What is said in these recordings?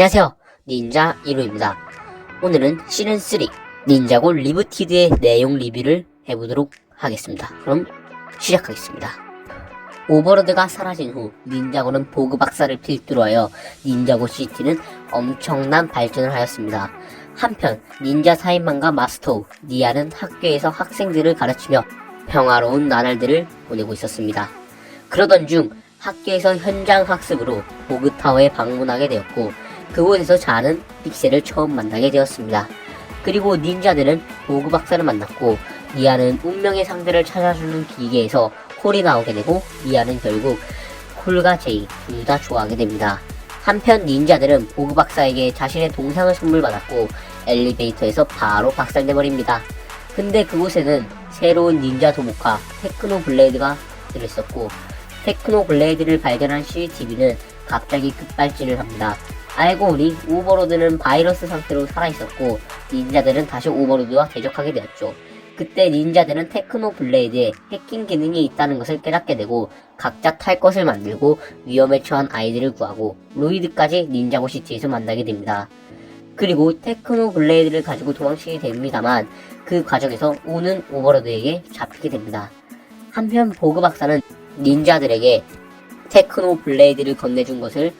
안녕하세요, 닌자 1호입니다. 오늘은 시즌3 닌자고 리부티드의 내용 리뷰를 해보도록 하겠습니다. 그럼 시작하겠습니다. 오버로드가 사라진 후 닌자고는 보그 박사를 필두로 하여 닌자고 시티는 엄청난 발전을 하였습니다. 한편 닌자 사인만과 마스터 니아는 학교에서 학생들을 가르치며 평화로운 나날들을 보내고 있었습니다. 그러던 중 학교에서 현장 학습으로 보그타워에 방문하게 되었고, 그곳에서 자는 픽셀을 처음 만나게 되었습니다. 그리고 닌자들은 보그 박사를 만났고, 니아는 운명의 상대를 찾아주는 기계에서 콜이 나오게 되고, 니아는 결국 콜과 제이 둘 다 좋아하게 됩니다. 한편 닌자들은 보그 박사에게 자신의 동상을 선물 받았고, 엘리베이터에서 바로 박살내버립니다. 근데 그곳에는 새로운 닌자 도모카 테크노 블레이드가 들어있었고, 테크노 블레이드를 발견한 CCTV는 갑자기 급발진을 합니다. 알고 보니 오버로드는 바이러스 상태로 살아있었고, 닌자들은 다시 오버로드와 대적하게 되었죠. 그때 닌자들은 테크노 블레이드에 해킹 기능이 있다는 것을 깨닫게 되고, 각자 탈 것을 만들고 위험에 처한 아이들을 구하고 로이드까지 닌자고 시티에서 만나게 됩니다. 그리고 테크노 블레이드를 가지고 도망치게 됩니다만, 그 과정에서 오는 오버로드에게 잡히게 됩니다. 한편 보그 박사는 닌자들에게 테크노 블레이드를 건네준 것을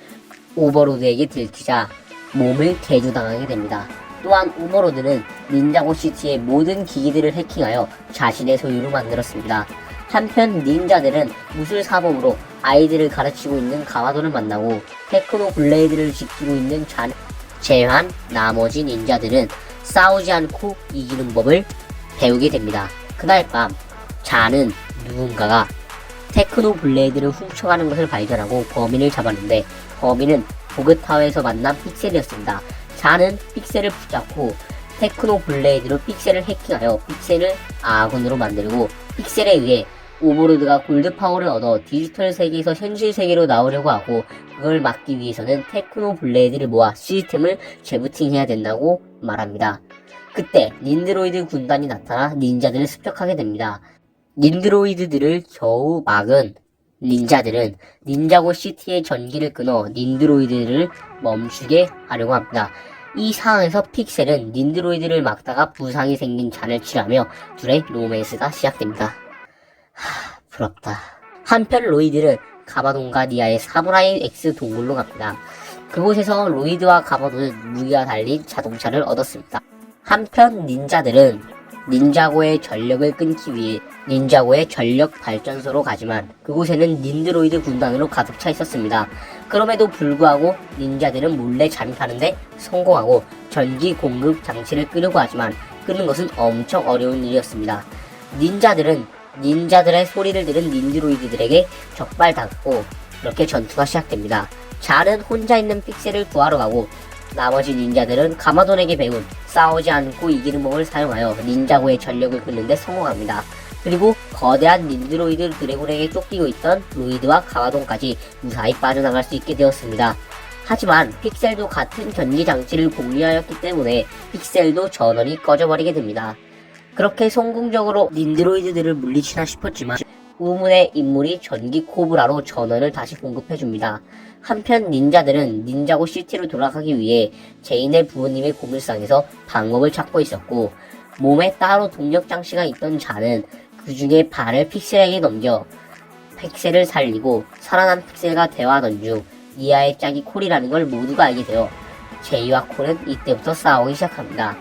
오버로드에게 들키자 몸을 개조당하게 됩니다. 또한 오버로드는 닌자고 시티의 모든 기기들을 해킹하여 자신의 소유로 만들었습니다. 한편 닌자들은 무술 사범으로 아이들을 가르치고 있는 가마도를 만나고, 테크노 블레이드를 지키고 있는 잔을 제외한 나머지 닌자들은 싸우지 않고 이기는 법을 배우게 됩니다. 그날 밤 잔은 누군가가 테크노 블레이드를 훔쳐가는 것을 발견하고 범인을 잡았는데, 범인은 보그타워에서 만난 픽셀이었습니다. 잔은 픽셀을 붙잡고 테크노 블레이드로 픽셀을 해킹하여 픽셀을 아군으로 만들고, 픽셀에 의해 오버로드가 골드 파워를 얻어 디지털 세계에서 현실 세계로 나오려고 하고, 그걸 막기 위해서는 테크노 블레이드를 모아 시스템을 재부팅해야 된다고 말합니다. 그때 닌드로이드 군단이 나타나 닌자들을 습격하게 됩니다. 닌드로이드들을 겨우 막은 닌자들은 닌자고 시티의 전기를 끊어 닌드로이드를 멈추게 하려고 합니다. 이 상황에서 픽셀은 닌드로이드를 막다가 부상이 생긴 잔을 치료하며 둘의 로맨스가 시작됩니다. 부럽다. 한편 로이드는 가바돈과 니아의 사무라이 X 동굴로 갑니다. 그곳에서 로이드와 가바돈은 무기와 달린 자동차를 얻었습니다. 한편 닌자들은 닌자고의 전력을 끊기 위해 닌자고의 전력 발전소로 가지만, 그곳에는 닌드로이드 군단으로 가득 차 있었습니다. 그럼에도 불구하고 닌자들은 몰래 잠입하는데 성공하고 전기 공급 장치를 끄려고 하지만, 끄는 것은 엄청 어려운 일이었습니다. 닌자들은 닌자들의 소리를 들은 닌드로이드들에게 적발당하고, 이렇게 전투가 시작됩니다. 잔은 혼자 있는 픽셀을 구하러 가고, 나머지 닌자들은 가마돈에게 배운 싸우지 않고 이기는 법을 사용하여 닌자고의 전력을 끊는데 성공합니다. 그리고 거대한 닌드로이드 드래곤에게 쫓기고 있던 로이드와 가마돈까지 무사히 빠져나갈 수 있게 되었습니다. 하지만 픽셀도 같은 전기 장치를 공유하였기 때문에 픽셀도 전원이 꺼져버리게 됩니다. 그렇게 성공적으로 닌드로이드들을 물리치나 싶었지만, 우문의 인물이 전기 코브라로 전원을 다시 공급해줍니다. 한편 닌자들은 닌자고 시티로 돌아가기 위해 제인의 부모님의 고물상에서 방법을 찾고 있었고, 몸에 따로 동력 장치가 있던 잔은 그 중에 반을 픽셀에게 넘겨 픽셀을 살리고, 살아난 픽셀과 대화하던 중 니아의 짝이 콜이라는 걸 모두가 알게 되어 제이와 콜은 이때부터 싸우기 시작합니다.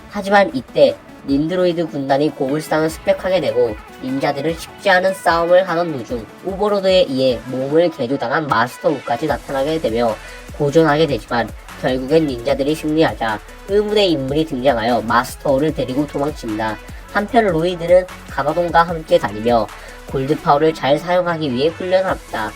하지만 이때 닌드로이드 군단이 고물상을 습격하게 되고, 닌자들은 쉽지 않은 싸움을 하던 도중 오버로드에 의해 몸을 개조당한 마스터 우까지 나타나게 되며 고전하게 되지만, 결국엔 닌자들이 승리하자 의문의 인물이 등장하여 마스터우를 데리고 도망칩니다. 한편 로이드는 가마돈과 함께 다니며 골드파워를 잘 사용하기 위해 훈련을 합니다.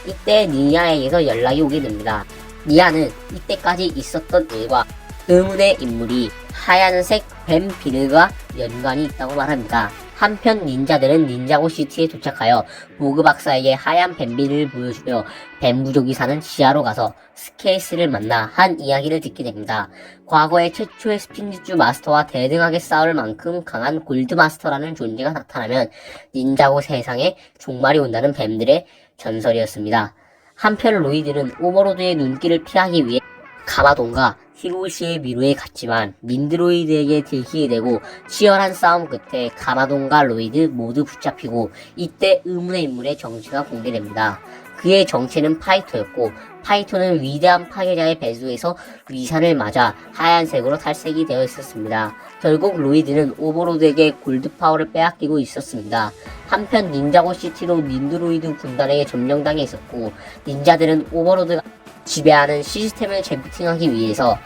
이때 니아에게서 연락이 오게 됩니다. 니아는 이때까지 있었던 일과 의문의 인물이 하얀색 뱀 비늘과 연관이 있다고 말합니다. 한편 닌자들은 닌자고 시티에 도착하여 보그 박사에게 하얀 뱀 비늘을 보여주며 뱀 부족이 사는 지하로 가서 스케이스를 만나 한 이야기를 듣게 됩니다. 과거에 최초의 스핀지주 마스터와 대등하게 싸울 만큼 강한 골드 마스터라는 존재가 나타나면 닌자고 세상에 종말이 온다는 뱀들의 전설이었습니다. 한편 로이드는 오버로드의 눈길을 피하기 위해 가마돈과 히로시의 미로에 갔지만 닌드로이드에게 들키게 되고 치열한 싸움 끝에 가마돈과 로이드 모두 붙잡히고 이때 의문의 인물의 정체가 공개됩니다. 그의 정체는 파이토였고 파이토는 위대한 파괴자의 배수에서 위산을 맞아 하얀색으로 탈색이 되어 있었습니다. 결국 로이드는 오버로드에게 골드 파워를 빼앗기고 있었습니다. 한편 닌자고 시티도 닌드로이드 군단에게 점령당해 있었고 닌자들은 오버로드가 지배하는 시스템을 재부팅하기 위해서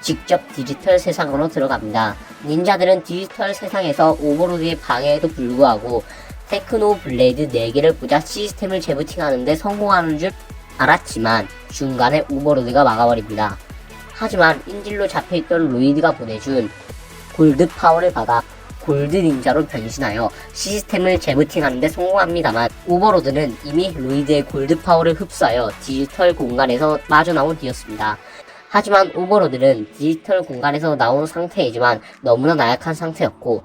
직접 디지털 세상으로 들어갑니다. 닌자들은 디지털 세상에서 오버로드의 방해에도 불구하고 테크노 블레이드 4개를 꽂아 시스템을 재부팅하는데 성공하는 줄 알았지만 중간에 오버로드가 막아버립니다. 하지만 인질로 잡혀있던 로이드가 보내준 골드 파워를 받아 골드 닌자로 변신하여 시스템을 재부팅하는데 성공합니다만 오버로드는 이미 로이드의 골드 파워를 흡수하여 디지털 공간에서 빠져나온 뒤였습니다. 하지만 오버로드는 디지털 공간에서 나온 상태이지만 너무나 나약한 상태였고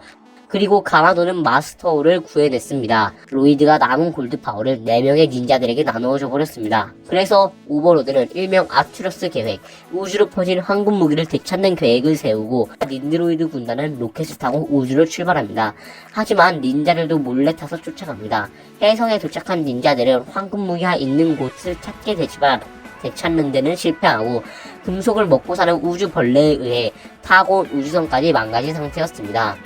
그리고 가마도는 마스터를 구해냈습니다. 로이드가 남은 골드 파워를 4명의 닌자들에게 나누어줘 버렸습니다. 그래서 오버로드는 일명 아큐러스 계획, 우주로 퍼진 황금 무기를 되찾는 계획을 세우고 닌드로이드 군단은 로켓을 타고 우주로 출발합니다. 하지만 닌자들도 몰래 타서 쫓아갑니다. 해성에 도착한 닌자들은 황금 무기가 있는 곳을 찾게 되지만 되찾는 데는 실패하고 금속을 먹고 사는 우주 벌레에 의해 타고 온 우주선까지 망가진 상태였습니다.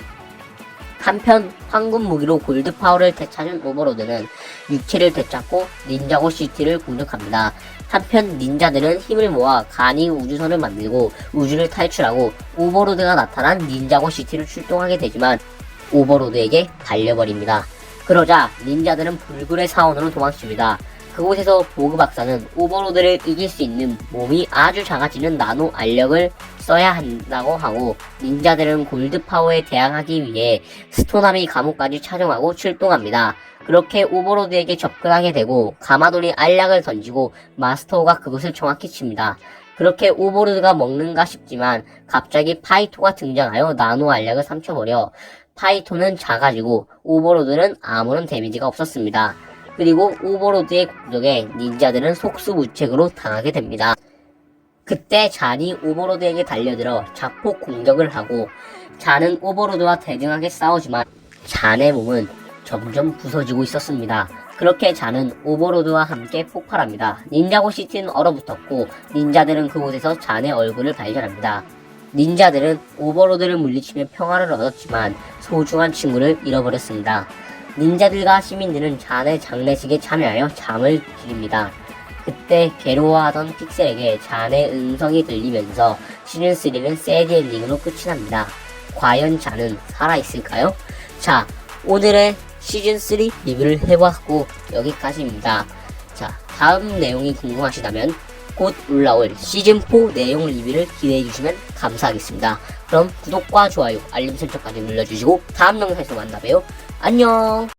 한편 황금 무기로 골드 파워를 되찾은 오버로드는 육체를 되찾고 닌자고 시티를 공격합니다. 한편 닌자들은 힘을 모아 간이 우주선을 만들고 우주를 탈출하고 오버로드가 나타난 닌자고 시티를 출동하게 되지만 오버로드에게 달려버립니다. 그러자 닌자들은 불굴의 사원으로 도망칩니다. 그곳에서 보그 박사는 오버로드를 이길 수 있는 몸이 아주 작아지는 나노 알력을 써야 한다고 하고 닌자들은 골드 파워에 대항하기 위해 스토나미 감옥까지 찾아가고 출동합니다. 그렇게 오버로드에게 접근하게 되고 가마돈이 알약을 던지고 마스터가 그것을 정확히 칩니다. 그렇게 오버로드가 먹는가 싶지만 갑자기 파이토가 등장하여 나노 알약을 삼켜버려 파이토는 작아지고 오버로드는 아무런 데미지가 없었습니다. 그리고 오버로드의 공격에 닌자들은 속수무책으로 당하게 됩니다. 그때 잔이 오버로드에게 달려들어 자폭 공격을 하고 잔은 오버로드와 대등하게 싸우지만 잔의 몸은 점점 부서지고 있었습니다. 그렇게 잔은 오버로드와 함께 폭발합니다. 닌자고 시티는 얼어붙었고 닌자들은 그곳에서 잔의 얼굴을 발견합니다. 닌자들은 오버로드를 물리치며 평화를 얻었지만 소중한 친구를 잃어버렸습니다. 닌자들과 시민들은 잔의 장례식에 참여하여 잠을 기립니다. 그때 괴로워하던 픽셀에게 잔의 음성이 들리면서 시즌 3는 새드 엔딩으로 끝이 납니다. 과연 잔은 살아있을까요? 자, 오늘의 시즌 3 리뷰를 해봤고 여기까지입니다. 자, 다음 내용이 궁금하시다면 곧 올라올 시즌 4 내용 리뷰를 기대해주시면 감사하겠습니다. 그럼 구독과 좋아요, 알림 설정까지 눌러주시고 다음 영상에서 만나봬요. 안녕.